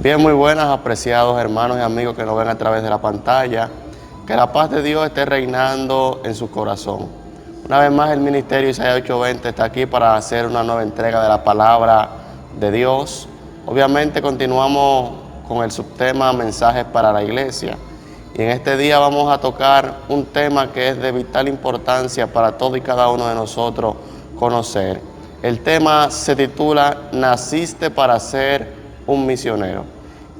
Bien, muy buenas, apreciados hermanos y amigos que nos ven a través de la pantalla. Que la paz de Dios esté reinando en su corazón. Una vez más, el Ministerio Isaías 8:20 está aquí para hacer una nueva entrega de la palabra de Dios. Obviamente continuamos con el subtema Mensajes para la Iglesia. Y en este día vamos a tocar un tema que es de vital importancia para todo y cada uno de nosotros conocer. El tema se titula Naciste para ser un misionero.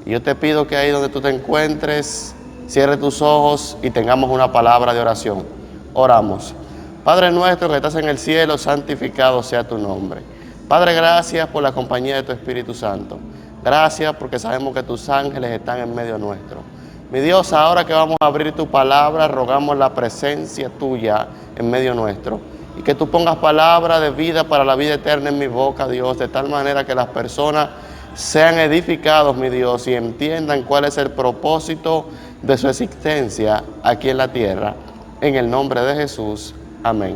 Y yo te pido que ahí donde tú te encuentres, cierre tus ojos y tengamos una palabra de oración. Oramos. Padre nuestro que estás en el cielo, santificado sea tu nombre. Padre, gracias por la compañía de tu Espíritu Santo. Gracias porque sabemos que tus ángeles están en medio nuestro. Mi Dios, ahora que vamos a abrir tu palabra, rogamos la presencia tuya en medio nuestro. Y que tú pongas palabra de vida para la vida eterna en mi boca, Dios, de tal manera que las personas sean edificados, mi Dios, y entiendan cuál es el propósito de su existencia aquí en la tierra. En el nombre de Jesús. Amén.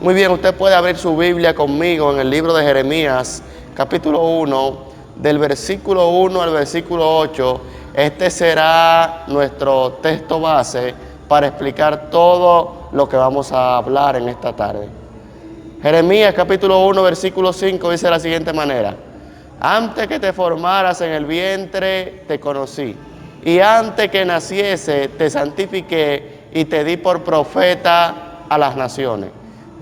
Muy bien, usted puede abrir su Biblia conmigo en el libro de Jeremías, capítulo 1, del versículo 1 al versículo 8. Este será nuestro texto base para explicar todo lo que vamos a hablar en esta tarde. Jeremías, capítulo 1, versículo 5, dice de la siguiente manera: Antes que te formaras en el vientre, te conocí, y antes que naciese, te santifiqué y te di por profeta a las naciones.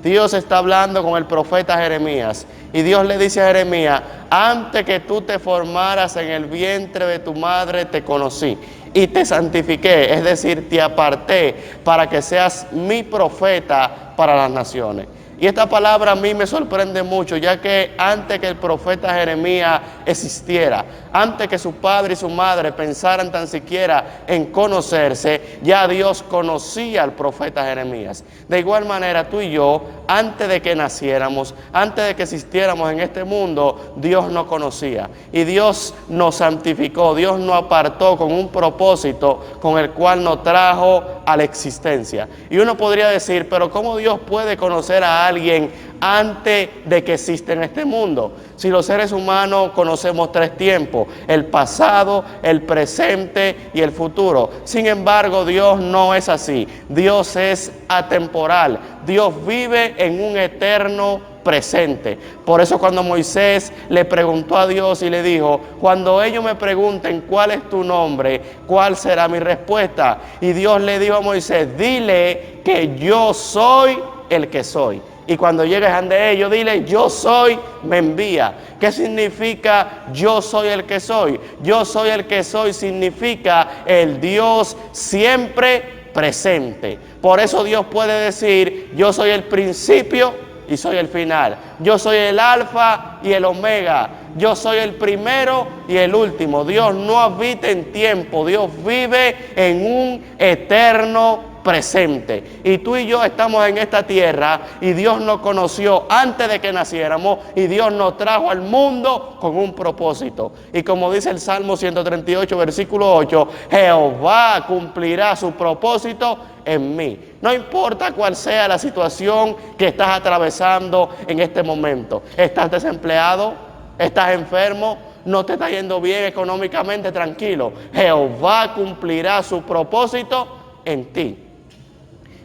Dios está hablando con el profeta Jeremías, y Dios le dice a Jeremías: antes que tú te formaras en el vientre de tu madre, te conocí y te santifiqué, es decir, te aparté para que seas mi profeta para las naciones. Y esta palabra a mí me sorprende mucho, ya que antes que el profeta Jeremías existiera, antes que su padre y su madre pensaran tan siquiera en conocerse, ya Dios conocía al profeta Jeremías. De igual manera, tú y yo, antes de que naciéramos, antes de que existiéramos en este mundo, Dios nos conocía. Y Dios nos santificó, Dios nos apartó con un propósito con el cual nos trajo a la existencia. Y uno podría decir, pero ¿cómo Dios puede conocer a alguien antes de que exista en este mundo? Si los seres humanos conocemos tres tiempos: el pasado, el presente y el futuro. Sin embargo, Dios no es así. Dios es atemporal. Dios vive en un eterno presente. Por eso cuando Moisés le preguntó a Dios y le dijo: cuando ellos me pregunten cuál es tu nombre, ¿cuál será mi respuesta? Y Dios le dijo a Moisés: dile que yo soy el que soy. Y cuando llegues ante ellos, dile: yo soy, me envía. ¿Qué significa yo soy el que soy? Yo soy el que soy significa el Dios siempre presente. Por eso Dios puede decir: yo soy el principio y soy el final. Yo soy el alfa y el omega. Yo soy el primero y el último. Dios no habita en tiempo. Dios vive en un eterno presente. Y tú y yo estamos en esta tierra y Dios nos conoció antes de que naciéramos y Dios nos trajo al mundo con un propósito. Y como dice el Salmo 138, versículo 8, Jehová cumplirá su propósito en mí. No importa cuál sea la situación que estás atravesando en este momento. ¿Estás desempleado? ¿Estás enfermo? ¿No te está yendo bien económicamente? Tranquilo. Jehová cumplirá su propósito en ti.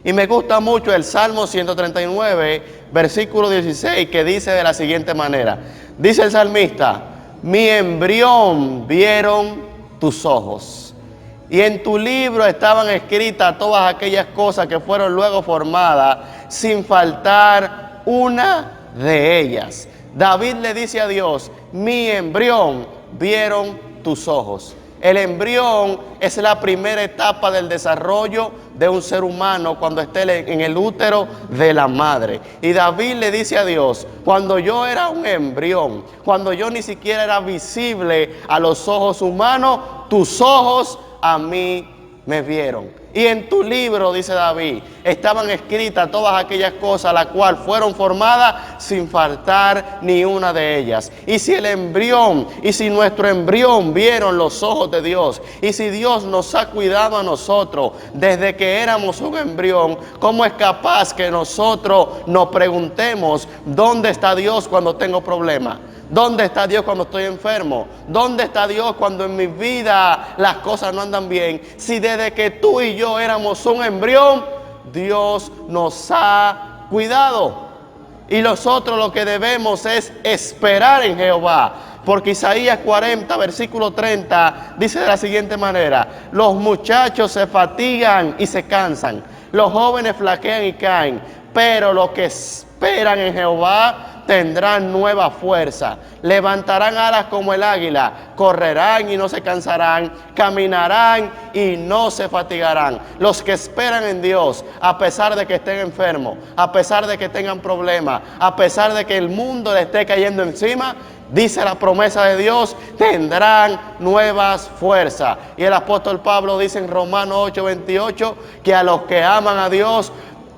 Y me gusta mucho el Salmo 139, versículo 16, que dice de la siguiente manera. Dice el salmista: mi embrión vieron tus ojos, y en tu libro estaban escritas todas aquellas cosas que fueron luego formadas, sin faltar una de ellas. David le dice a Dios: mi embrión vieron tus ojos. El embrión es la primera etapa del desarrollo de un ser humano cuando esté en el útero de la madre. Y David le dice a Dios: cuando yo era un embrión, cuando yo ni siquiera era visible a los ojos humanos, tus ojos a mí me vieron. Y en tu libro, dice David, estaban escritas todas aquellas cosas, las cuales fueron formadas sin faltar ni una de ellas. Y si el embrión, y si nuestro embrión vieron los ojos de Dios, y si Dios nos ha cuidado a nosotros desde que éramos un embrión, ¿cómo es capaz que nosotros nos preguntemos dónde está Dios cuando tengo problemas? ¿Dónde está Dios cuando estoy enfermo? ¿Dónde está Dios cuando en mi vida las cosas no andan bien? Si desde que tú y yo éramos un embrión, Dios nos ha cuidado. Y nosotros lo que debemos es esperar en Jehová. Porque Isaías 40, versículo 30, dice de la siguiente manera: los muchachos se fatigan y se cansan, los jóvenes flaquean y caen, pero los que esperan en Jehová tendrán nueva fuerza, levantarán alas como el águila, correrán y no se cansarán, caminarán y no se fatigarán. Los que esperan en Dios, a pesar de que estén enfermos, a pesar de que tengan problemas, a pesar de que el mundo le esté cayendo encima, dice la promesa de Dios, tendrán nuevas fuerzas. Y el apóstol Pablo dice en Romanos 8:28 que a los que aman a Dios,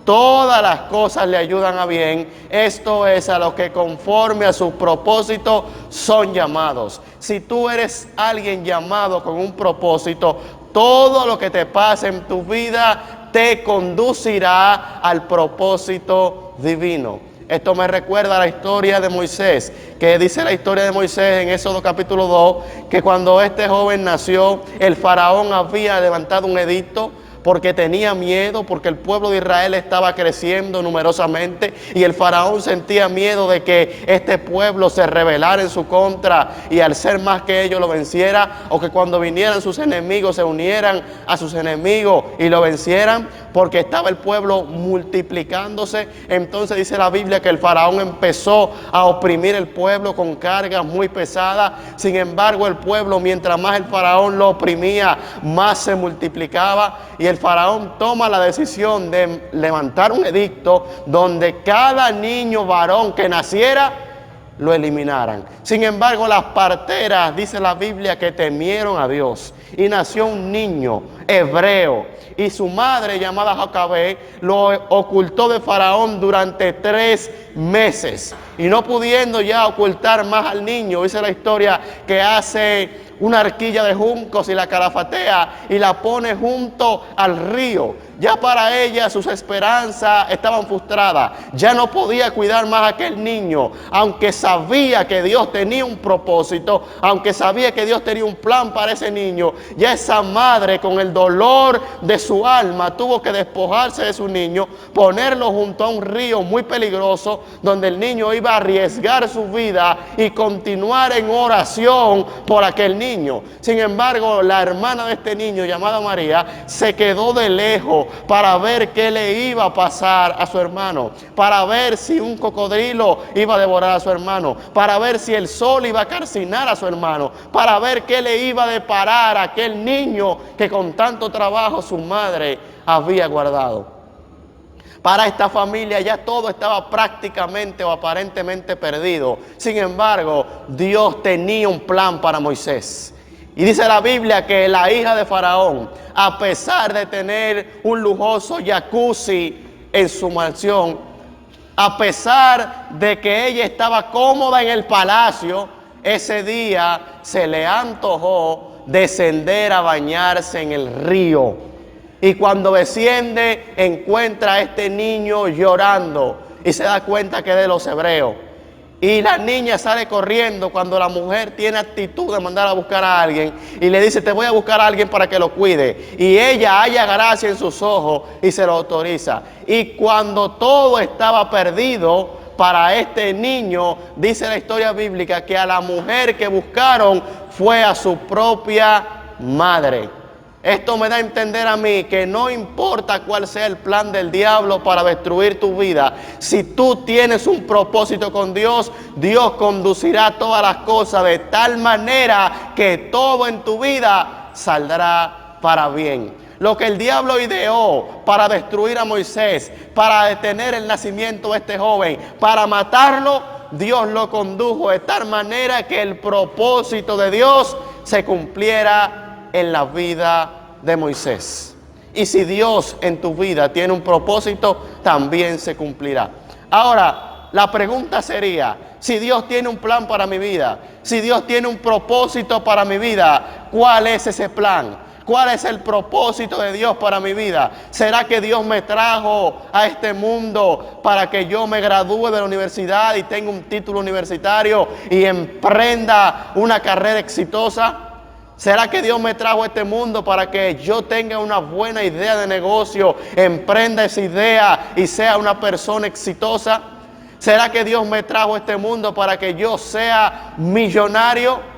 todas las cosas le ayudan a bien. Esto es, a los que conforme a su propósito son llamados. Si tú eres alguien llamado con un propósito, todo lo que te pase en tu vida te conducirá al propósito divino. Esto me recuerda a la historia de Moisés, que dice la historia de Moisés en Éxodo capítulo 2, que cuando este joven nació, el faraón había levantado un edicto porque tenía miedo, porque el pueblo de Israel estaba creciendo numerosamente y el faraón sentía miedo de que este pueblo se rebelara en su contra y al ser más que ellos lo venciera, o que cuando vinieran sus enemigos se unieran a sus enemigos y lo vencieran, porque estaba el pueblo multiplicándose. Entonces dice la Biblia que el faraón empezó a oprimir el pueblo con cargas muy pesadas. Sin embargo, el pueblo, mientras más el faraón lo oprimía, más se multiplicaba. Y el faraón toma la decisión de levantar un edicto donde cada niño varón que naciera lo eliminaran. Sin embargo, las parteras, dice la Biblia, que temieron a Dios, y nació un niño hebreo, y su madre, llamada Jocabed, lo ocultó de faraón durante 3 meses, y no pudiendo ya ocultar más al niño, dice la historia que hace una arquilla de juncos y la calafatea y la pone junto al río. Ya para ella sus esperanzas estaban frustradas. Ya no podía cuidar más a aquel niño, aunque sabía que Dios tenía un propósito, aunque sabía que Dios tenía un plan para ese niño. Ya esa madre, con el dolor de su alma, tuvo que despojarse de su niño, ponerlo junto a un río muy peligroso, donde el niño iba a arriesgar su vida y continuar en oración por aquel niño. Sin embargo, la hermana de este niño, llamada María, se quedó de lejos para ver qué le iba a pasar a su hermano, para ver si un cocodrilo iba a devorar a su hermano, para ver si el sol iba a calcinar a su hermano, para ver qué le iba a deparar a aquel niño que con tanto trabajo su madre había guardado. Para esta familia ya todo estaba prácticamente o aparentemente perdido. Sin embargo, Dios tenía un plan para Moisés. Y dice la Biblia que la hija de Faraón, a pesar de tener un lujoso jacuzzi en su mansión, a pesar de que ella estaba cómoda en el palacio, ese día se le antojó descender a bañarse en el río. Y cuando desciende, encuentra a este niño llorando y se da cuenta que es de los hebreos. Y la niña sale corriendo cuando la mujer tiene actitud de mandar a buscar a alguien y le dice: te voy a buscar a alguien para que lo cuide. Y ella halla gracia en sus ojos y se lo autoriza. Y cuando todo estaba perdido para este niño, dice la historia bíblica que a la mujer que buscaron fue a su propia madre. Esto me da a entender a mí que no importa cuál sea el plan del diablo para destruir tu vida, si tú tienes un propósito con Dios, Dios conducirá todas las cosas de tal manera que todo en tu vida saldrá para bien. Lo que el diablo ideó para destruir a Moisés, para detener el nacimiento de este joven, para matarlo, Dios lo condujo de tal manera que el propósito de Dios se cumpliera en la vida de Moisés. Y si Dios en tu vida tiene un propósito, también se cumplirá. Ahora, la pregunta sería, si Dios tiene un plan para mi vida, si Dios tiene un propósito para mi vida, ¿cuál es ese plan? ¿Cuál es el propósito de Dios para mi vida? ¿Será que Dios me trajo a este mundo para que yo me gradúe de la universidad y tenga un título universitario y emprenda una carrera exitosa? ¿Será que Dios me trajo a este mundo para que yo tenga una buena idea de negocio, emprenda esa idea y sea una persona exitosa? ¿Será que Dios me trajo a este mundo para que yo sea millonario?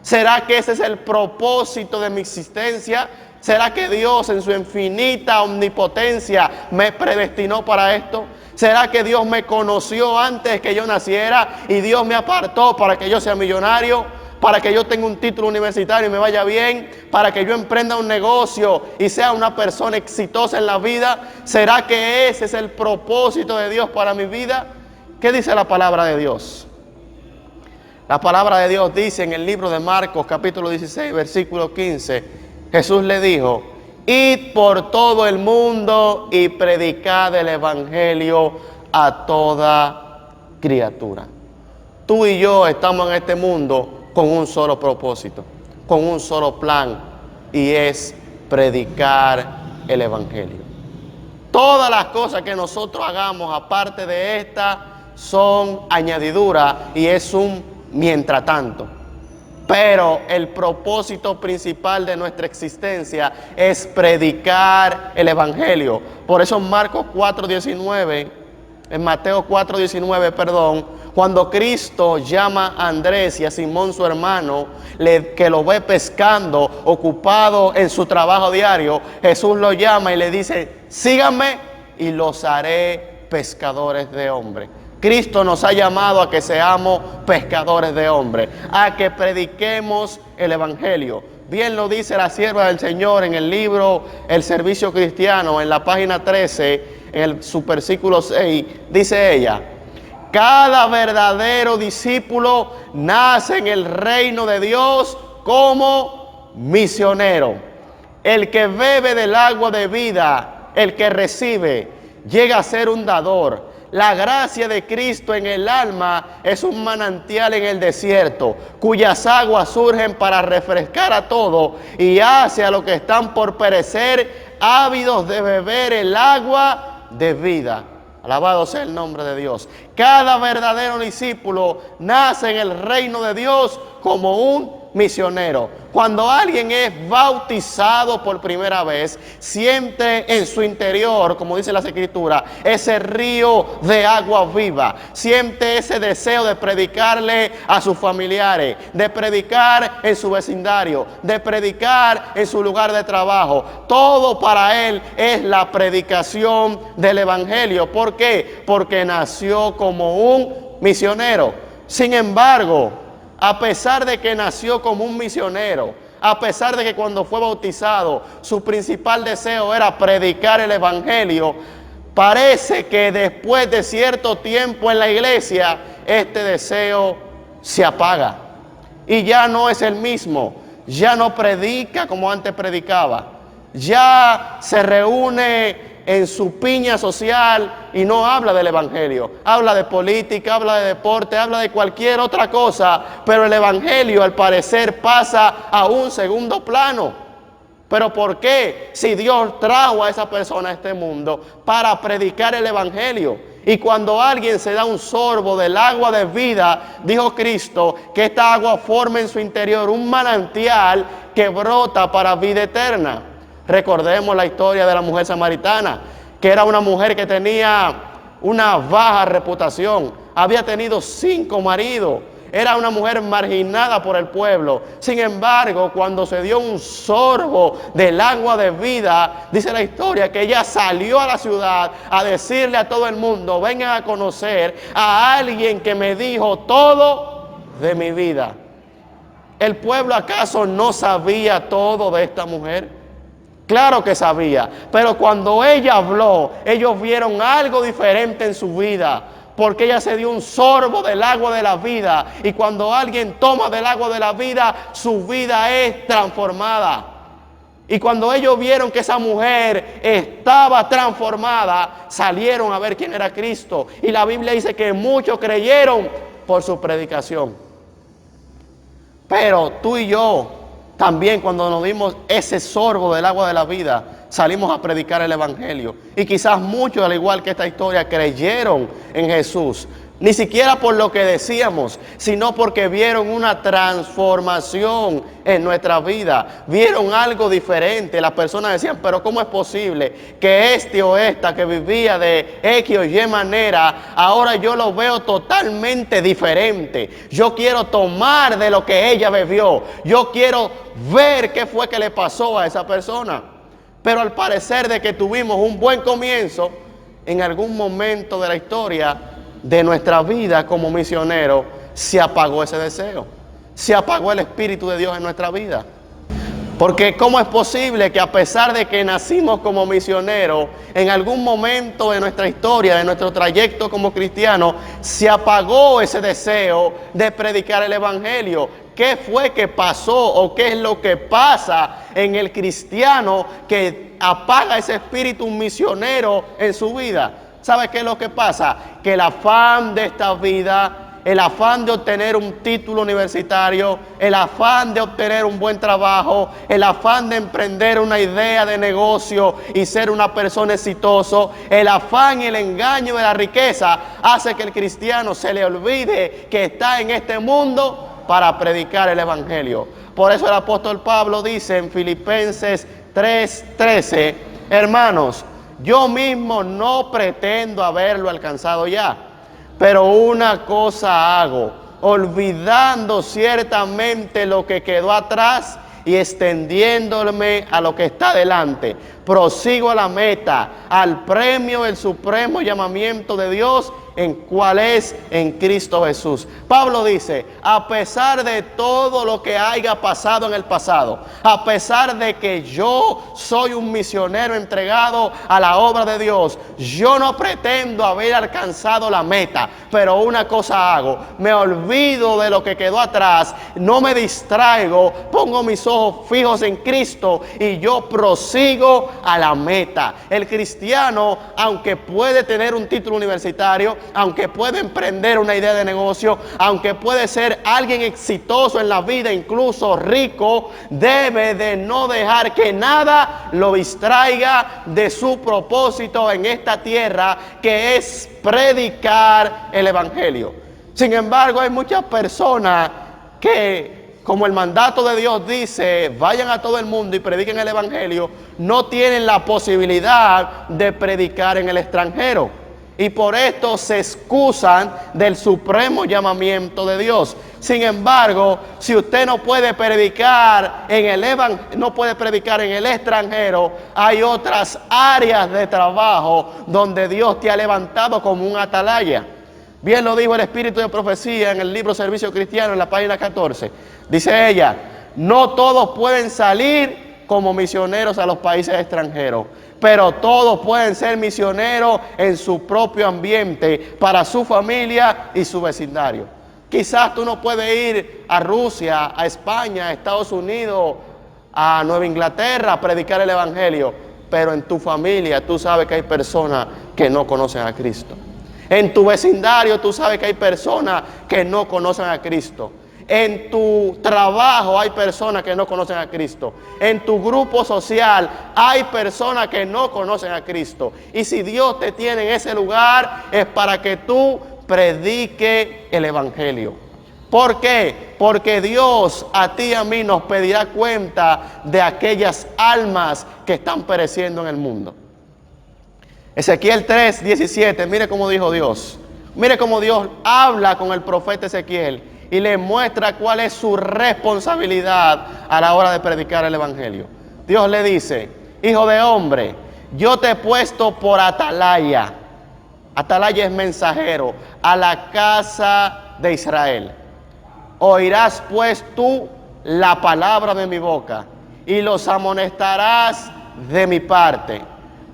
¿Será que ese es el propósito de mi existencia? ¿Será que Dios en su infinita omnipotencia me predestinó para esto? ¿Será que Dios me conoció antes que yo naciera y Dios me apartó para que yo sea millonario? Para que yo tenga un título universitario y me vaya bien, para que yo emprenda un negocio y sea una persona exitosa en la vida. ¿Será que ese es el propósito de Dios para mi vida? ¿Qué dice la palabra de Dios? La palabra de Dios dice en el libro de Marcos, capítulo 16, versículo 15, Jesús le dijo, id por todo el mundo y predicad el evangelio a toda criatura. Tú y yo estamos en este mundo con un solo propósito, con un solo plan, y es predicar el evangelio. Todas las cosas que nosotros hagamos aparte de esta son añadidura y es un mientras tanto. Pero el propósito principal de nuestra existencia es predicar el evangelio. Por eso en Marcos 4:19, en Mateo 4:19, cuando Cristo llama a Andrés y a Simón su hermano, que lo ve pescando, ocupado en su trabajo diario, Jesús lo llama y le dice, síganme y los haré pescadores de hombres. Cristo nos ha llamado a que seamos pescadores de hombres, a que prediquemos el evangelio. Bien lo dice la sierva del Señor en el libro El Servicio Cristiano, en la página 13, en su versículo 6, dice ella, cada verdadero discípulo nace en el reino de Dios como misionero. El que bebe del agua de vida, el que recibe, llega a ser un dador. La gracia de Cristo en el alma es un manantial en el desierto, cuyas aguas surgen para refrescar a todos y hace a los que están por perecer ávidos de beber el agua de vida. Alabado sea el nombre de Dios. Cada verdadero discípulo nace en el reino de Dios como un misionero. Cuando alguien es bautizado por primera vez, siente en su interior, como dice las Escrituras, ese río de agua viva. Siente ese deseo de predicarle a sus familiares, de predicar en su vecindario, de predicar en su lugar de trabajo. Todo para él es la predicación del evangelio. ¿Por qué? Porque nació como un misionero. Sin embargo, a pesar de que nació como un misionero, a pesar de que cuando fue bautizado su principal deseo era predicar el evangelio, parece que después de cierto tiempo en la iglesia, este deseo se apaga y ya no es el mismo, ya no predica como antes predicaba, ya se reúne en su piña social y no habla del evangelio, habla de política, habla de deporte, habla de cualquier otra cosa, pero el evangelio al parecer pasa a un segundo plano. ¿Pero por qué? Si Dios trajo a esa persona a este mundo para predicar el evangelio. Y cuando alguien se da un sorbo del agua de vida, dijo Cristo que esta agua forma en su interior un manantial que brota para vida eterna. Recordemos la historia de la mujer samaritana, que era una mujer que tenía una baja reputación, había tenido 5 maridos, era una mujer marginada por el pueblo. Sin embargo, cuando se dio un sorbo del agua de vida, dice la historia que ella salió a la ciudad a decirle a todo el mundo, vengan a conocer a alguien que me dijo todo de mi vida. ¿El pueblo acaso no sabía todo de esta mujer? Claro que sabía, pero cuando ella habló, ellos vieron algo diferente en su vida, porque ella se dio un sorbo del agua de la vida, y cuando alguien toma del agua de la vida, su vida es transformada. Y cuando ellos vieron que esa mujer estaba transformada, salieron a ver quién era Cristo. Y la Biblia dice que muchos creyeron por su predicación. Pero tú y yo, también cuando nos dimos ese sorbo del agua de la vida, salimos a predicar el Evangelio. Y quizás muchos, al igual que esta historia, creyeron en Jesús. Ni siquiera por lo que decíamos, sino porque vieron una transformación en nuestra vida. Vieron algo diferente. Las personas decían, pero ¿cómo es posible que este o esta que vivía de X o Y manera, ahora yo lo veo totalmente diferente? Yo quiero tomar de lo que ella bebió. Yo quiero ver qué fue que le pasó a esa persona. Pero al parecer de que tuvimos un buen comienzo, en algún momento de la historia de nuestra vida como misioneros, se apagó ese deseo. Se apagó el Espíritu de Dios en nuestra vida. Porque ¿cómo es posible que a pesar de que nacimos como misioneros, en algún momento de nuestra historia, de nuestro trayecto como cristianos, se apagó ese deseo de predicar el Evangelio? ¿Qué fue que pasó o qué es lo que pasa en el cristiano que apaga ese espíritu misionero en su vida? ¿Sabe qué es lo que pasa? Que el afán de esta vida, el afán de obtener un título universitario, el afán de obtener un buen trabajo, el afán de emprender una idea de negocio y ser una persona exitosa, el afán y el engaño de la riqueza hace que el cristiano se le olvide que está en este mundo para predicar el Evangelio. Por eso el apóstol Pablo dice en Filipenses 3:13, hermanos, yo mismo no pretendo haberlo alcanzado ya, pero una cosa hago, olvidando ciertamente lo que quedó atrás y extendiéndome a lo que está delante. Prosigo a la meta, al premio del supremo llamamiento de Dios, en cual es en Cristo Jesús. Pablo dice, a pesar de todo lo que haya pasado en el pasado, a pesar de que yo soy un misionero entregado a la obra de Dios, yo no pretendo haber alcanzado la meta, pero una cosa hago, me olvido de lo que quedó atrás, no me distraigo, pongo mis ojos fijos en Cristo y yo prosigo a la meta. El cristiano, aunque puede tener un título universitario, aunque puede emprender una idea de negocio, aunque puede ser alguien exitoso en la vida, incluso rico, debe de no dejar que nada lo distraiga de su propósito en esta tierra, que es predicar el Evangelio. Sin embargo, hay muchas personas que, como el mandato de Dios dice, vayan a todo el mundo y prediquen el Evangelio, no tienen la posibilidad de predicar en el extranjero. Y por esto se excusan del supremo llamamiento de Dios. Sin embargo, si usted no puede predicar en el extranjero, hay otras áreas de trabajo donde Dios te ha levantado como un atalaya. Bien lo dijo el Espíritu de Profecía en el libro Servicio Cristiano, en la página 14. Dice ella, no todos pueden salir como misioneros a los países extranjeros, pero todos pueden ser misioneros en su propio ambiente, para su familia y su vecindario. Quizás tú no puedes ir a Rusia, a España, a Estados Unidos, a Nueva Inglaterra a predicar el Evangelio, pero en tu familia tú sabes que hay personas que no conocen a Cristo. En tu vecindario tú sabes que hay personas que no conocen a Cristo. En tu trabajo hay personas que no conocen a Cristo. En tu grupo social hay personas que no conocen a Cristo. Y si Dios te tiene en ese lugar, es para que tú prediques el Evangelio. ¿Por qué? Porque Dios a ti y a mí nos pedirá cuenta de aquellas almas que están pereciendo en el mundo. Ezequiel 3:17, mire cómo dijo Dios. Mire cómo Dios habla con el profeta Ezequiel y le muestra cuál es su responsabilidad a la hora de predicar el Evangelio. Dios le dice, hijo de hombre, yo te he puesto por atalaya. Atalaya es mensajero a la casa de Israel. Oirás pues tú la palabra de mi boca y los amonestarás de mi parte.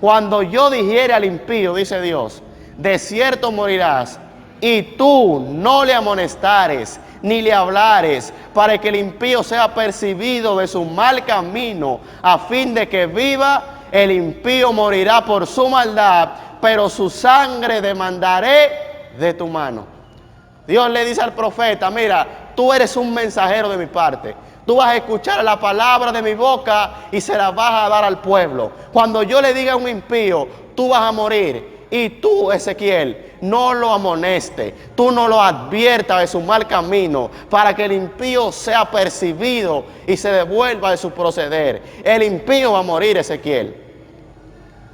Cuando yo dijere al impío, dice Dios, de cierto morirás, y tú no le amonestares, ni le hablares, para que el impío sea percibido de su mal camino, a fin de que viva. El impío morirá por su maldad, pero su sangre demandaré de tu mano. Dios le dice al profeta, mira, tú eres un mensajero de mi parte. Tú vas a escuchar la palabra de mi boca y se la vas a dar al pueblo. Cuando yo le diga a un impío, tú vas a morir. Y tú, Ezequiel, no lo amoneste, tú no lo adviertas de su mal camino, para que el impío sea percibido y se devuelva de su proceder. El impío va a morir, Ezequiel,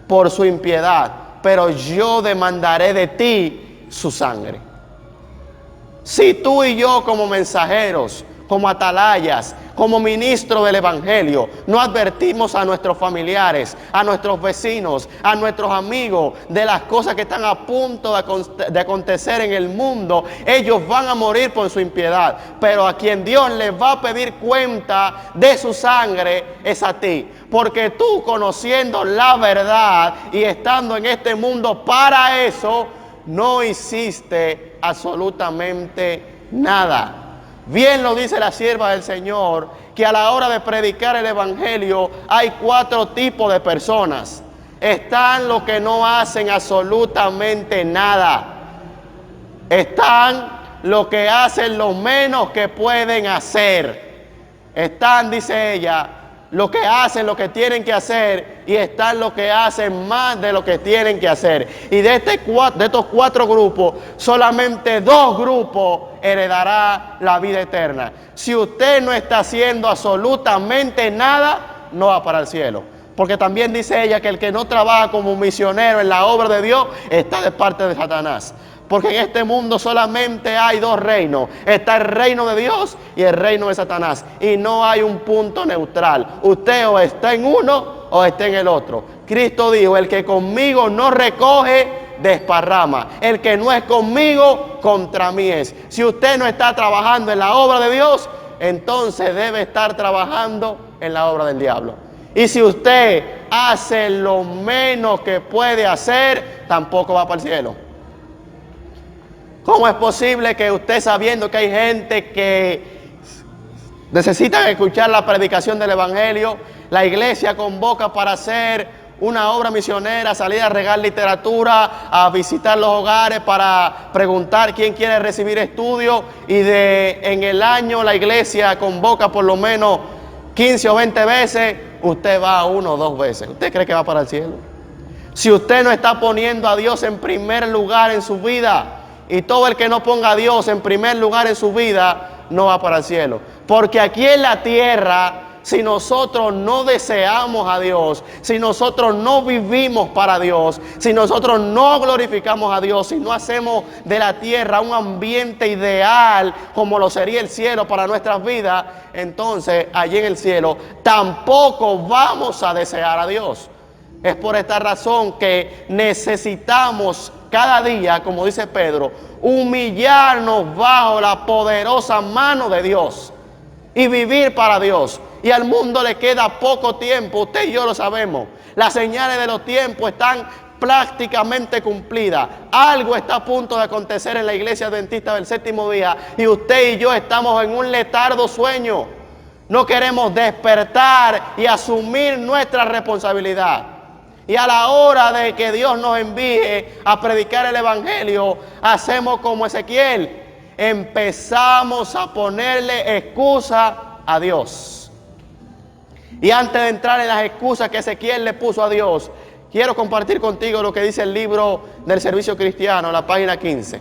por su impiedad, pero yo demandaré de ti su sangre. Si tú y yo, como mensajeros, como atalayas, como ministros del Evangelio, no advertimos a nuestros familiares, a nuestros vecinos, a nuestros amigos de las cosas que están a punto de acontecer en el mundo, ellos van a morir por su impiedad. Pero a quien Dios les va a pedir cuenta de su sangre es a ti. Porque tú, conociendo la verdad y estando en este mundo para eso, no hiciste absolutamente nada. Bien lo dice la sierva del Señor, que a la hora de predicar el Evangelio hay 4 tipos de personas. Están los que no hacen absolutamente nada. Están los que hacen lo menos que pueden hacer. Están, dice ella, los que hacen lo que tienen que hacer, y están los que hacen más de lo que tienen que hacer. Y de estos 4 grupos, solamente 2 grupos heredará la vida eterna. Si usted no está haciendo absolutamente nada, no va para el cielo. Porque también dice ella que el que no trabaja como misionero en la obra de Dios está de parte de Satanás. Porque en este mundo solamente hay 2 reinos. Está el reino de Dios y el reino de Satanás. Y no hay un punto neutral. Usted o está en uno o está en el otro. Cristo dijo, el que conmigo no recoge, desparrama. El que no es conmigo, contra mí es. Si usted no está trabajando en la obra de Dios, entonces debe estar trabajando en la obra del diablo. Y si usted hace lo menos que puede hacer, tampoco va para el cielo. ¿Cómo es posible que usted, sabiendo que hay gente que necesita escuchar la predicación del Evangelio, la iglesia convoca para hacer una obra misionera, salir a regar literatura, a visitar los hogares para preguntar quién quiere recibir estudios, y en el año la iglesia convoca por lo menos 15 o 20 veces, usted va 1 o 2 veces? ¿Usted cree que va para el cielo? Si usted no está poniendo a Dios en primer lugar en su vida, y todo el que no ponga a Dios en primer lugar en su vida, no va para el cielo. Porque aquí en la tierra, si nosotros no deseamos a Dios, si nosotros no vivimos para Dios, si nosotros no glorificamos a Dios, si no hacemos de la tierra un ambiente ideal como lo sería el cielo para nuestras vidas, entonces allí en el cielo tampoco vamos a desear a Dios. Es por esta razón que necesitamos cada día, como dice Pedro, humillarnos bajo la poderosa mano de Dios y vivir para Dios. Y al mundo le queda poco tiempo, usted y yo lo sabemos. Las señales de los tiempos están prácticamente cumplidas. Algo está a punto de acontecer en la iglesia adventista del séptimo día, y usted y yo estamos en un letardo sueño. No queremos despertar y asumir nuestra responsabilidad. Y a la hora de que Dios nos envíe a predicar el Evangelio, hacemos como Ezequiel. Empezamos a ponerle excusa a Dios. Y antes de entrar en las excusas que Ezequiel le puso a Dios, quiero compartir contigo lo que dice el libro del Servicio Cristiano, la página 15.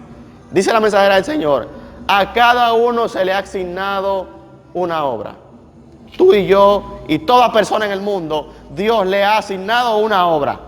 Dice la mensajera del Señor: a cada uno se le ha asignado una obra. Tú y yo y toda persona en el mundo, Dios le ha asignado una obra.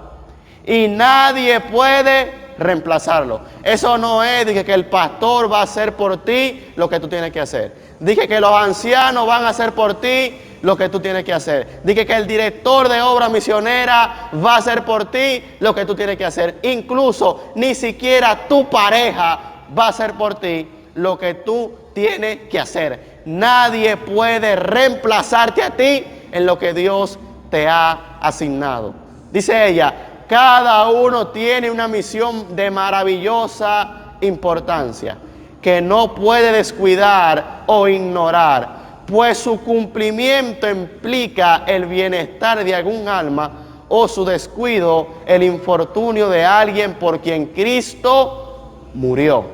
Y nadie puede reemplazarlo. Eso no es que el pastor va a hacer por ti lo que tú tienes que hacer. Dije que los ancianos van a hacer por ti lo que tú tienes que hacer. Dije que el director de obra misionera va a hacer por ti lo que tú tienes que hacer. Incluso ni siquiera tu pareja va a hacer por ti lo que tú tienes que hacer. Nadie puede reemplazarte a ti en lo que Dios te ha asignado. Dice ella, cada uno tiene una misión de maravillosa importancia. que no puede descuidar o ignorar, pues su cumplimiento implica el bienestar de algún alma o su descuido, el infortunio de alguien por quien Cristo murió.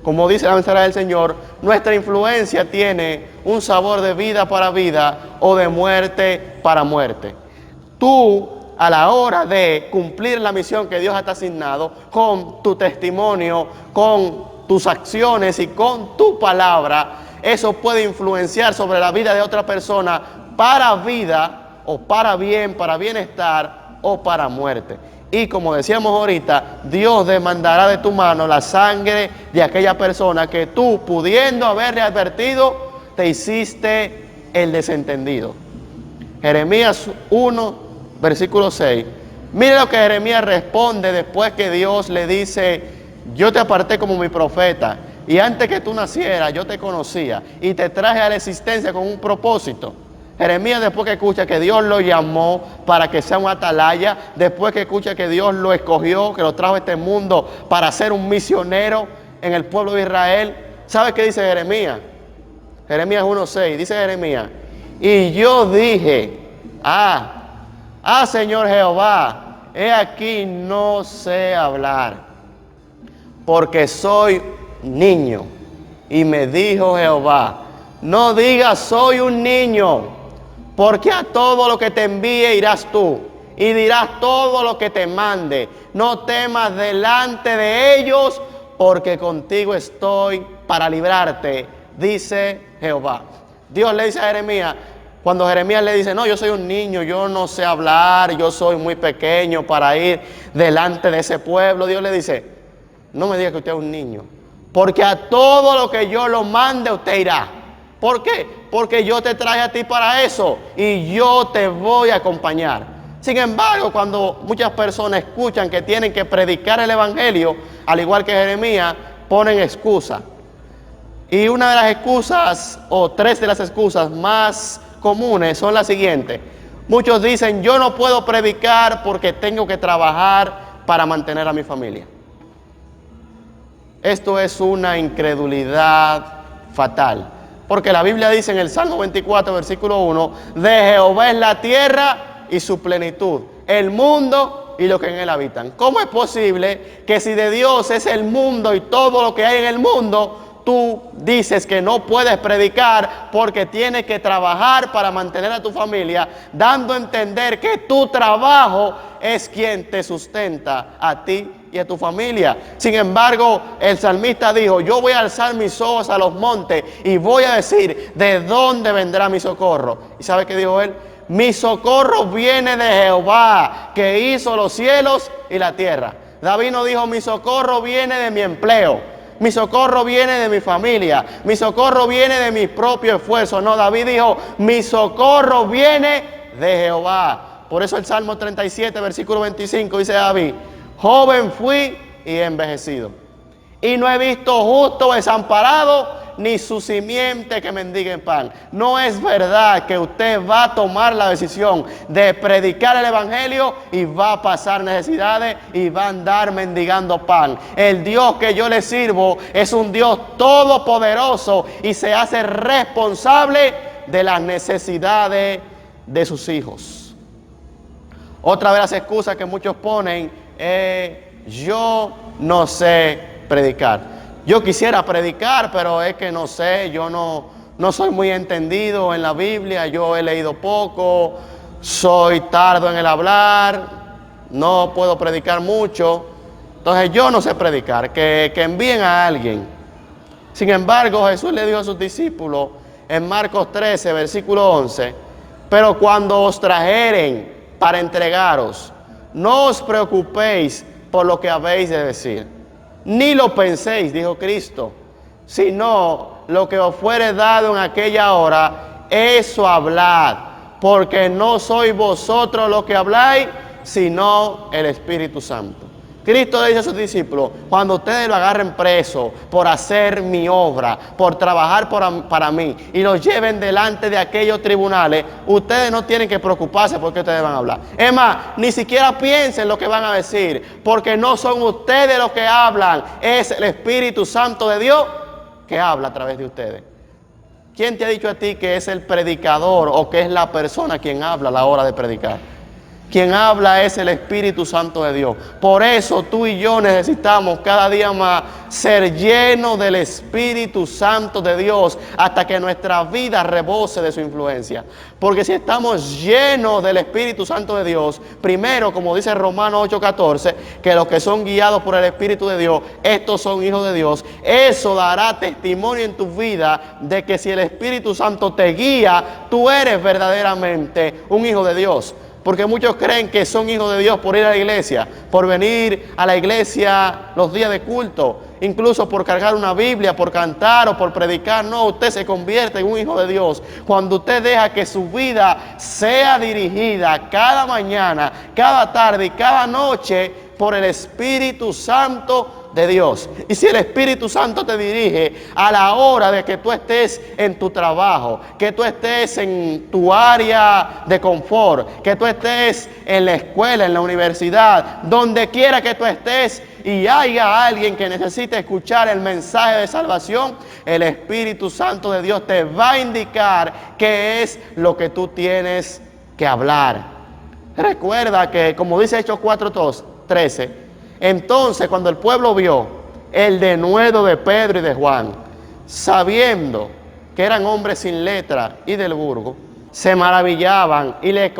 Como dice la mensaje del Señor, nuestra influencia tiene un sabor de vida para vida o de muerte para muerte. Tú, a la hora de cumplir la misión que Dios te ha asignado, con tu testimonio, con tus acciones y con tu palabra, eso puede influenciar sobre la vida de otra persona para vida o para bien, para bienestar o para muerte. Y como decíamos ahorita, Dios demandará de tu mano la sangre de aquella persona que tú, pudiendo haberle advertido, te hiciste el desentendido. Jeremías 1, versículo 6. Mire lo que Jeremías responde después que Dios le dice: yo te aparté como mi profeta, y antes que tú nacieras yo te conocía y te traje a la existencia con un propósito. Jeremías, después que escucha que Dios lo llamó para que sea un atalaya, después que escucha que Dios lo escogió, que lo trajo a este mundo para ser un misionero en el pueblo de Israel, ¿sabe qué dice Jeremías? Jeremías 1:6, dice Jeremías: y yo dije, Señor Jehová, he aquí no sé hablar, porque soy niño. Y me dijo Jehová: no digas soy un niño, porque a todo lo que te envíe irás tú, y dirás todo lo que te mande. No temas delante de ellos, porque contigo estoy para librarte, dice Jehová. Dios le dice a Jeremías, cuando Jeremías le dice: no, yo soy un niño, yo no sé hablar, yo soy muy pequeño para ir delante de ese pueblo, Dios le dice: no me diga que usted es un niño, porque a todo lo que yo lo mande usted irá. ¿Por qué? Porque yo te traje a ti para eso y yo te voy a acompañar. Sin embargo, cuando muchas personas escuchan que tienen que predicar el evangelio, al igual que Jeremías, ponen excusa. Y una de las excusas, o tres de las excusas más comunes, son las siguientes. Muchos dicen: yo no puedo predicar porque tengo que trabajar para mantener a mi familia. Esto es una incredulidad fatal. Porque la Biblia dice en el Salmo 24, versículo 1, de Jehová es la tierra y su plenitud, el mundo y lo que en él habitan. ¿Cómo es posible que si de Dios es el mundo y todo lo que hay en el mundo, tú dices que no puedes predicar porque tienes que trabajar para mantener a tu familia, dando a entender que tu trabajo es quien te sustenta a ti y a tu familia? Sin embargo, el salmista dijo: yo voy a alzar mis ojos a los montes y voy a decir: ¿de dónde vendrá mi socorro? ¿Y sabe qué dijo él? Mi socorro viene de Jehová, que hizo los cielos y la tierra. David no dijo: mi socorro viene de mi empleo, mi socorro viene de mi familia, mi socorro viene de mi propio esfuerzo. No, David dijo: mi socorro viene de Jehová. Por eso el Salmo 37, versículo 25, dice David: joven fui y he envejecido, y no he visto justo desamparado, ni su simiente que mendigue pan. No es verdad que usted va a tomar la decisión de predicar el evangelio y va a pasar necesidades y va a andar mendigando pan. El Dios que yo le sirvo es un Dios todopoderoso y se hace responsable de las necesidades de sus hijos. Otra de las excusas que muchos ponen es: yo no sé predicar. Yo quisiera predicar, pero es que no sé, yo no soy muy entendido en la Biblia, yo he leído poco, soy tardo en el hablar, no puedo predicar mucho, entonces yo no sé predicar, que envíen a alguien. Sin embargo, Jesús le dijo a sus discípulos en Marcos 13, versículo 11: pero cuando os trajeren para entregaros, no os preocupéis por lo que habéis de decir, ni lo penséis, dijo Cristo, sino lo que os fuere dado en aquella hora, eso hablad, porque no sois vosotros los que habláis, sino el Espíritu Santo. Cristo le dice a sus discípulos: cuando ustedes lo agarren preso por hacer mi obra, por trabajar para mí, y lo lleven delante de aquellos tribunales, ustedes no tienen que preocuparse porque ustedes van a hablar. Es más, ni siquiera piensen lo que van a decir, porque no son ustedes los que hablan, es el Espíritu Santo de Dios que habla a través de ustedes? ¿Quién te ha dicho a ti que es el predicador o que es la persona quien habla a la hora de predicar? Quien habla es el Espíritu Santo de Dios. Por eso tú y yo necesitamos cada día más ser llenos del Espíritu Santo de Dios hasta que nuestra vida rebose de su influencia. Porque si estamos llenos del Espíritu Santo de Dios, primero, como dice Romanos 8:14, que los que son guiados por el Espíritu de Dios, estos son hijos de Dios. Eso dará testimonio en tu vida de que si el Espíritu Santo te guía, tú eres verdaderamente un hijo de Dios. Porque muchos creen que son hijos de Dios por ir a la iglesia, por venir a la iglesia los días de culto, incluso por cargar una Biblia, por cantar o por predicar. No, usted se convierte en un hijo de Dios cuando usted deja que su vida sea dirigida cada mañana, cada tarde y cada noche por el Espíritu Santo de Dios. Y si el Espíritu Santo te dirige a la hora de que tú estés en tu trabajo, que tú estés en tu área de confort, que tú estés en la escuela, en la universidad, donde quiera que tú estés y haya alguien que necesite escuchar el mensaje de salvación, el Espíritu Santo de Dios te va a indicar qué es lo que tú tienes que hablar. Recuerda que, como dice Hechos 4:13, entonces cuando el pueblo vio el denuedo de Pedro y de Juan, sabiendo que eran hombres sin letra y del burgo, se maravillaban y le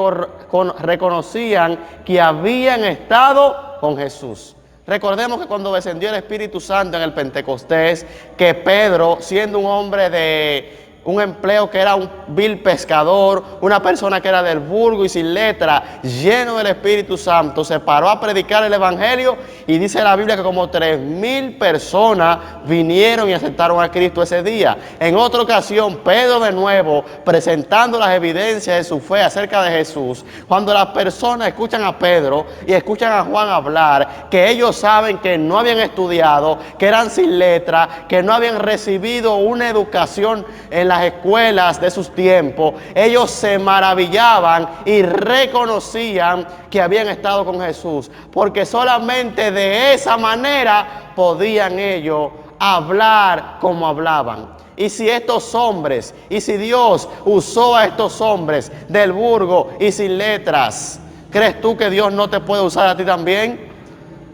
reconocían que habían estado con Jesús. Recordemos que cuando descendió el Espíritu Santo en el Pentecostés, que Pedro, siendo un hombre de un empleo que era un vil pescador, una persona que era del burgo y sin letra, lleno del Espíritu Santo, se paró a predicar el Evangelio y dice la Biblia que como 3,000 personas vinieron y aceptaron a Cristo ese día. En otra ocasión, Pedro de nuevo, presentando las evidencias de su fe acerca de Jesús, cuando las personas escuchan a Pedro y escuchan a Juan hablar, que ellos saben que no habían estudiado, que eran sin letra, que no habían recibido una educación en las escuelas de sus tiempos, ellos se maravillaban y reconocían que habían estado con Jesús, porque solamente de esa manera podían ellos hablar como hablaban. Y si estos hombres, y si Dios usó a estos hombres del burgo y sin letras, ¿crees tú que Dios no te puede usar a ti también?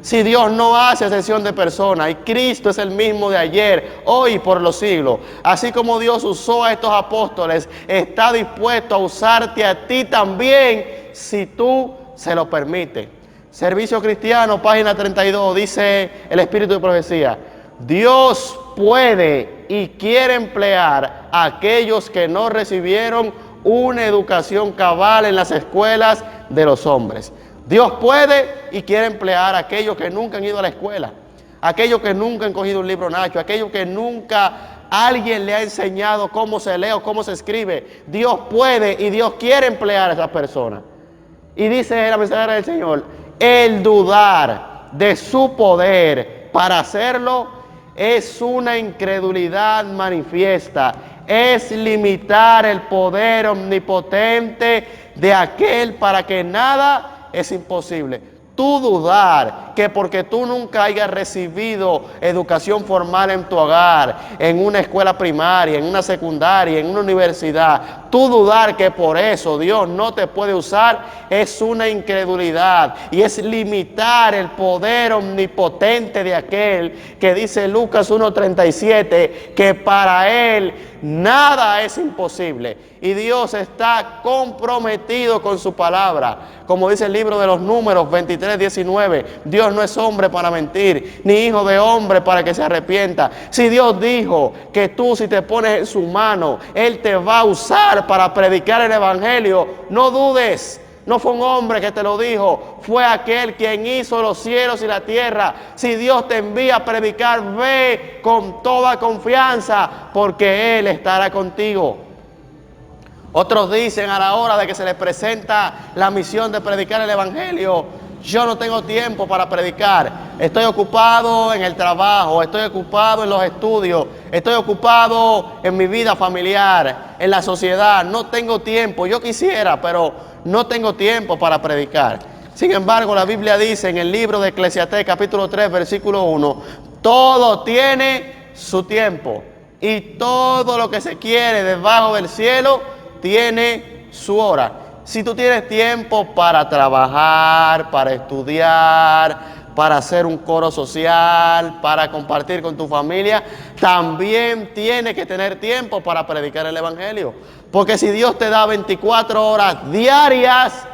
Si Dios no hace excepción de personas y Cristo es el mismo de ayer, hoy y por los siglos, así como Dios usó a estos apóstoles, está dispuesto a usarte a ti también si tú se lo permites. Servicio Cristiano, página 32, dice el Espíritu de Profecía: Dios puede y quiere emplear a aquellos que no recibieron una educación cabal en las escuelas de los hombres. Dios puede y quiere emplear a aquellos que nunca han ido a la escuela, aquellos que nunca han cogido un libro Nacho, aquellos que nunca alguien le ha enseñado cómo se lee o cómo se escribe. Dios puede y Dios quiere emplear a esas personas. Y dice la mensajera del Señor, el dudar de su poder para hacerlo es una incredulidad manifiesta, es limitar el poder omnipotente de aquel para que nada es imposible. Tú dudar que porque tú nunca hayas recibido educación formal en tu hogar, en una escuela primaria, en una secundaria, en una universidad, tú dudar que por eso Dios no te puede usar, es una incredulidad y es limitar el poder omnipotente de aquel que dice Lucas 1:37, que para Él nada es imposible. Y Dios está comprometido con su palabra. Como dice el libro de los Números 23:19, Dios no es hombre para mentir, ni hijo de hombre para que se arrepienta. Si Dios dijo que tú, si te pones en su mano, Él te va a usar para predicar el Evangelio, no dudes. No fue un hombre que te lo dijo, fue aquel quien hizo los cielos y la tierra. Si Dios te envía a predicar, ve con toda confianza, porque Él estará contigo. Otros dicen a la hora de que se les presenta la misión de predicar el Evangelio, yo no tengo tiempo para predicar, estoy ocupado en el trabajo, estoy ocupado en los estudios, estoy ocupado en mi vida familiar, en la sociedad, no tengo tiempo, yo quisiera, pero no tengo tiempo para predicar. Sin embargo, la Biblia dice en el libro de Eclesiastés capítulo 3 versículo 1, todo tiene su tiempo Y todo lo que se quiere debajo del cielo tiene su hora. Si tú tienes tiempo para trabajar, para estudiar, para hacer un coro social, para compartir con tu familia, también tienes que tener tiempo para predicar el evangelio. Porque si Dios te da 24 horas diarias,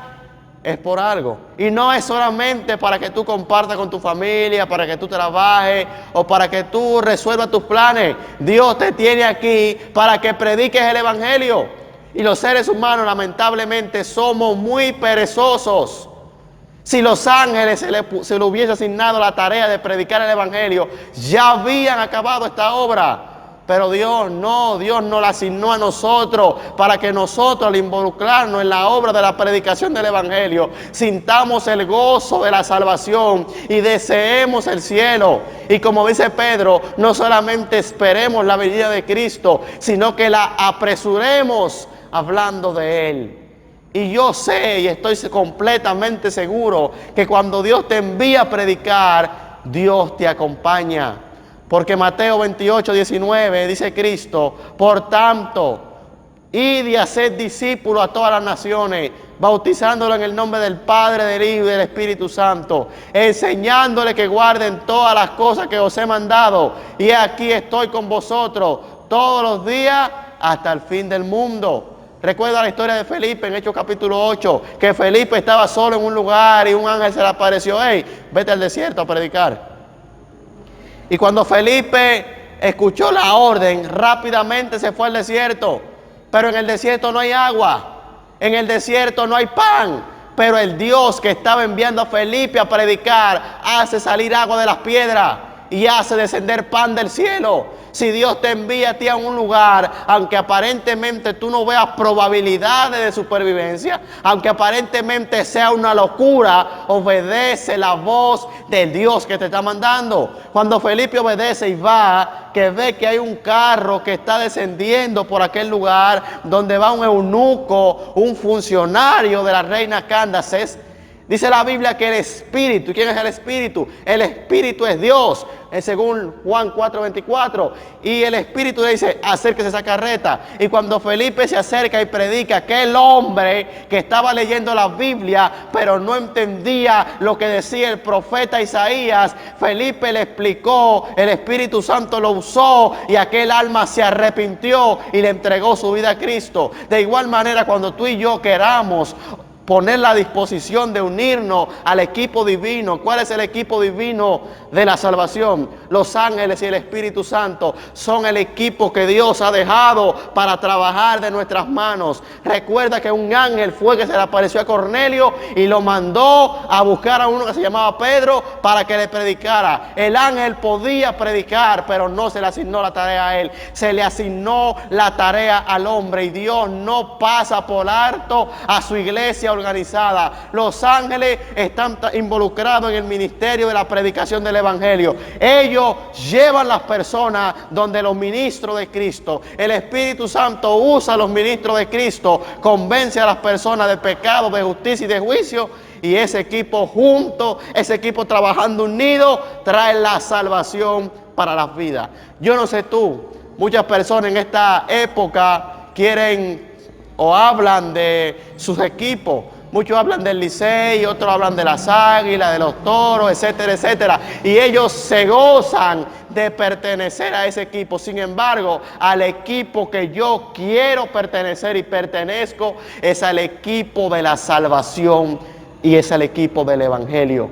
es por algo. Y no es solamente para que tú compartas con tu familia, para que tú trabajes o para que tú resuelvas tus planes. Dios te tiene aquí para que prediques el evangelio. Y los seres humanos lamentablemente somos muy perezosos. Si los ángeles se le hubiese asignado la tarea de predicar el evangelio, ya habían acabado esta obra. Pero Dios nos la asignó a nosotros para que nosotros, al involucrarnos en la obra de la predicación del evangelio, sintamos el gozo de la salvación y deseemos el cielo. Y como dice Pedro, no solamente esperemos la venida de Cristo, sino que la apresuremos hablando de Él. Y yo sé y estoy completamente seguro que cuando Dios te envía a predicar, Dios te acompaña. Porque Mateo 28, 19 dice Cristo: por tanto, id y haced discípulos a todas las naciones, bautizándolos en el nombre del Padre, del Hijo y del Espíritu Santo, enseñándoles que guarden todas las cosas que os he mandado. Y aquí estoy con vosotros todos los días hasta el fin del mundo. Recuerda la historia de Felipe en Hechos capítulo 8, que Felipe estaba solo en un lugar y un ángel se le apareció: hey, vete al desierto a predicar. Y cuando Felipe escuchó la orden, rápidamente se fue al desierto. Pero en el desierto no hay agua, en el desierto no hay pan. Pero el Dios que estaba enviando a Felipe a predicar hace salir agua de las piedras y hace descender pan del cielo. Si Dios te envía a ti a un lugar, aunque aparentemente tú no veas probabilidades de supervivencia, aunque aparentemente sea una locura, obedece la voz del Dios que te está mandando. Cuando Felipe obedece y va, que ve que hay un carro que está descendiendo por aquel lugar, donde va un eunuco, un funcionario de la reina Candace. Dice la Biblia que el Espíritu, ¿quién es el Espíritu? El Espíritu es Dios, según Juan 4:24. Y el Espíritu le dice: acérquese a esa carreta. Y cuando Felipe se acerca y predica, aquel hombre que estaba leyendo la Biblia, pero no entendía lo que decía el profeta Isaías, Felipe le explicó, el Espíritu Santo lo usó y aquel alma se arrepintió y le entregó su vida a Cristo. De igual manera, cuando tú y yo queramos poner la disposición de unirnos al equipo divino. ¿Cuál es el equipo divino de la salvación? Los ángeles y el Espíritu Santo son el equipo que Dios ha dejado para trabajar de nuestras manos. Recuerda que un ángel fue que se le apareció a Cornelio y lo mandó a buscar a uno que se llamaba Pedro para que le predicara. El ángel podía predicar, pero no se le asignó la tarea a él. Se le asignó la tarea al hombre, y Dios no pasa por alto a su iglesia organizada. Los ángeles están involucrados en el ministerio de la predicación del evangelio. Ellos llevan las personas donde los ministros de Cristo. El Espíritu Santo usa a los ministros de Cristo, convence a las personas de pecado, de justicia y de juicio, y ese equipo junto, ese equipo trabajando unido, trae la salvación para las vidas. Yo no sé tú, muchas personas en esta época quieren o hablan de sus equipos. Muchos hablan del Licey, otros hablan de las Águilas, de los Toros, etcétera, etcétera. Y ellos se gozan de pertenecer a ese equipo. Sin embargo, al equipo que yo quiero pertenecer y pertenezco es al equipo de la salvación y es al equipo del evangelio.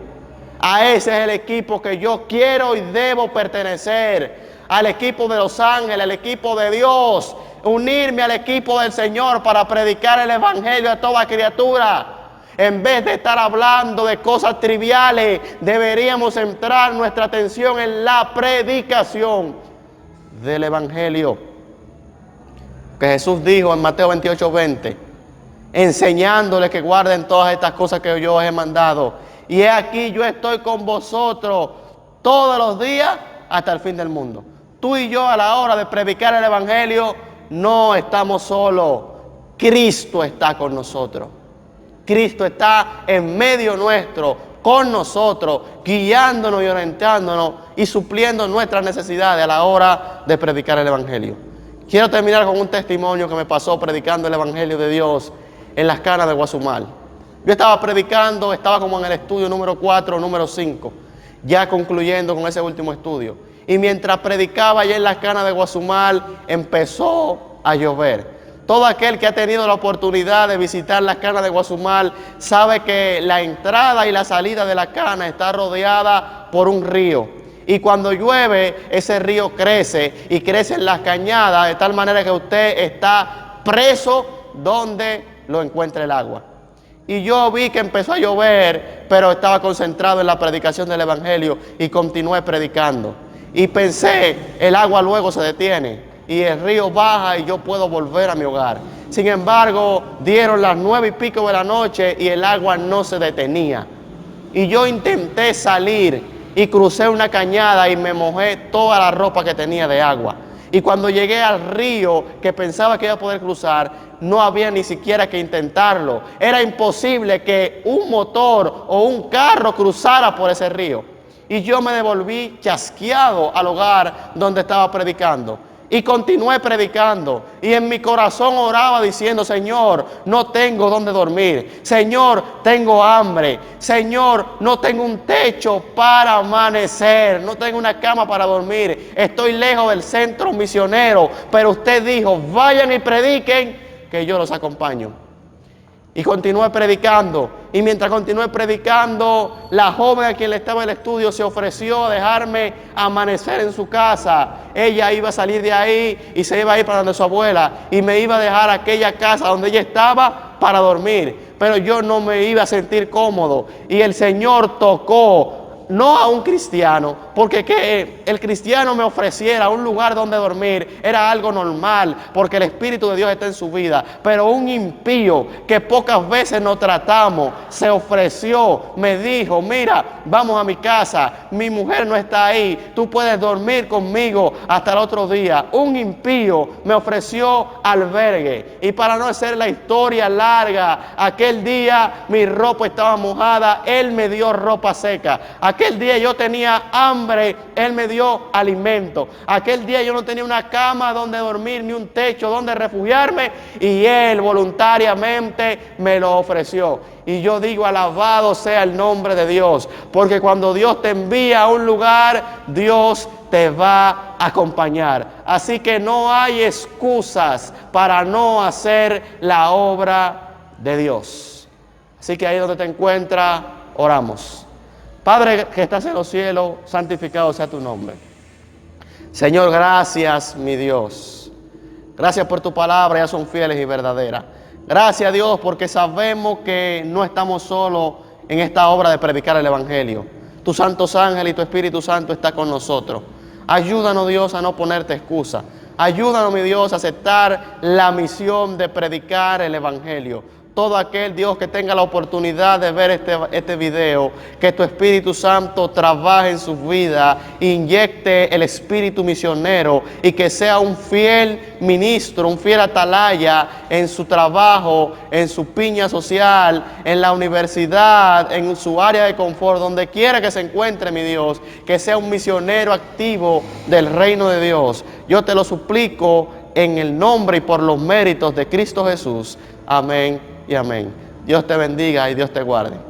A ese es el equipo que yo quiero y debo pertenecer. Al equipo de los ángeles, al equipo de Dios. Unirme al equipo del Señor para predicar el evangelio a toda criatura. En vez de estar hablando de cosas triviales, deberíamos centrar nuestra atención en la predicación del evangelio. Que Jesús dijo en Mateo 28:20, enseñándoles que guarden todas estas cosas que yo os he mandado. Y he aquí, yo estoy con vosotros todos los días hasta el fin del mundo. Tú y yo, a la hora de predicar el evangelio, no estamos solos. Cristo está con nosotros. Cristo está en medio nuestro con nosotros, guiándonos y orientándonos y supliendo nuestras necesidades a la hora de predicar el Evangelio. Quiero terminar con un testimonio que me pasó predicando el Evangelio de Dios en las Canas de Guazumal. Yo estaba predicando, estaba como en el estudio número 4, número 5, ya concluyendo con ese último estudio. Y mientras predicaba allá en las Canas de Guazumal, empezó a llover. Todo aquel que ha tenido la oportunidad de visitar las Canas de Guazumal sabe que la entrada y la salida de la cana está rodeada por un río. Y cuando llueve, ese río crece y crecen las cañadas de tal manera que usted está preso donde lo encuentre el agua. Y yo vi que empezó a llover, pero estaba concentrado en la predicación del Evangelio y continué predicando. Y pensé, el agua luego se detiene y el río baja y yo puedo volver a mi hogar. Sin embargo, dieron las 9:00 de la noche y el agua no se detenía. Y yo intenté salir y crucé una cañada y me mojé toda la ropa que tenía de agua. Y cuando llegué al río, que pensaba que iba a poder cruzar, no había ni siquiera que intentarlo. Era imposible que un motor o un carro cruzara por ese río. Y yo me devolví chasqueado al hogar donde estaba predicando. Y continué predicando. Y en mi corazón oraba diciendo, Señor, no tengo dónde dormir. Señor, tengo hambre. Señor, no tengo un techo para amanecer. No tengo una cama para dormir. Estoy lejos del centro misionero. Pero usted dijo, vayan y prediquen, que yo los acompaño. Y continué predicando. Y mientras continué predicando, la joven a quien le estaba en el estudio se ofreció a dejarme amanecer en su casa. Ella iba a salir de ahí y se iba a ir para donde su abuela. Y me iba a dejar aquella casa donde ella estaba para dormir. Pero yo no me iba a sentir cómodo. Y el Señor tocó, no a un cristiano, porque que el cristiano me ofreciera un lugar donde dormir era algo normal, porque el Espíritu de Dios está en su vida. Pero un impío que pocas veces nos tratamos, se ofreció, me dijo, mira, vamos a mi casa, mi mujer no está ahí, tú puedes dormir conmigo hasta el otro día. Un impío me ofreció albergue. Y para no hacer la historia larga, aquel día mi ropa estaba mojada, él me dio ropa seca. Aquel día yo tenía hambre, él me dio alimento. Aquel día yo no tenía una cama donde dormir, ni un techo donde refugiarme, y él voluntariamente me lo ofreció. Y yo digo, alabado sea el nombre de Dios, porque cuando Dios te envía a un lugar, Dios te va a acompañar. Así que no hay excusas para no hacer la obra de Dios. Así que ahí donde te encuentras, oramos. Padre que estás en los cielos, santificado sea tu nombre. Señor, gracias, mi Dios. Gracias por tu palabra, ya son fieles y verdaderas. Gracias, Dios, porque sabemos que no estamos solos en esta obra de predicar el Evangelio. Tus santos ángeles y tu Espíritu Santo está con nosotros. Ayúdanos, Dios, a no ponerte excusa. Ayúdanos, mi Dios, a aceptar la misión de predicar el Evangelio. Todo aquel, Dios, que tenga la oportunidad de ver este video, que tu Espíritu Santo trabaje en su vida, inyecte el espíritu misionero y que sea un fiel ministro, un fiel atalaya en su trabajo, en su piña social, en la universidad, en su área de confort, donde quiera que se encuentre, mi Dios, que sea un misionero activo del reino de Dios. Yo te lo suplico en el nombre y por los méritos de Cristo Jesús. Amén y amén. Dios te bendiga y Dios te guarde.